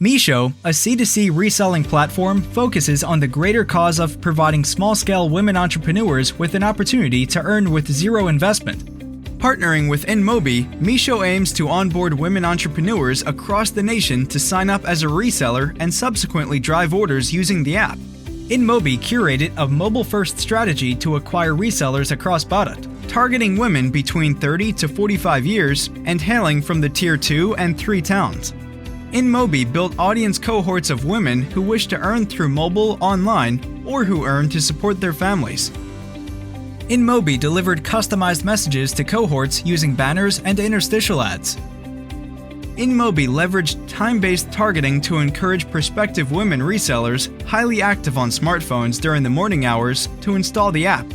Meesho, a C2C reselling platform, focuses on the greater cause of providing small-scale women entrepreneurs with an opportunity to earn with zero investment. Partnering with InMobi, Meesho aims to onboard women entrepreneurs across the nation to sign up as a reseller and subsequently drive orders using the app. InMobi curated a mobile-first strategy to acquire resellers across Bharat, targeting women between 30 to 45 years and hailing from the Tier 2 and 3 towns. InMobi built audience cohorts of women who wish to earn through mobile, online, or who earn to support their families. InMobi delivered customized messages to cohorts using banners and interstitial ads. InMobi leveraged time-based targeting to encourage prospective women resellers highly active on smartphones during the morning hours to install the app.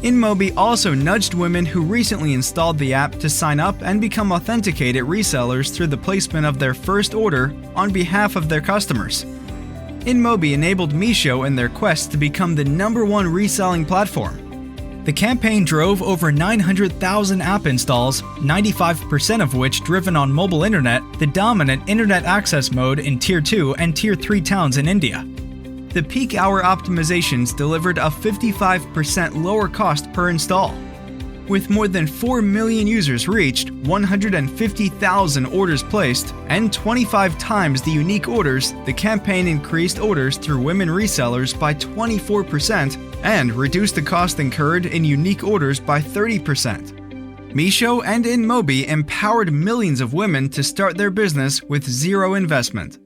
InMobi also nudged women who recently installed the app to sign up and become authenticated resellers through the placement of their first order on behalf of their customers. InMobi enabled Meesho in their quest to become the #1 reselling platform. The campaign drove over 900,000 app installs, 95% of which driven on mobile internet, the dominant internet access mode in Tier 2 and Tier 3 towns in India. The peak hour optimizations delivered a 55% lower cost per install. With more than 4 million users reached, 150,000 orders placed, and 25 times the unique orders, the campaign increased orders through women resellers by 24% and reduced the cost incurred in unique orders by 30%. Meesho and InMobi empowered millions of women to start their business with zero investment.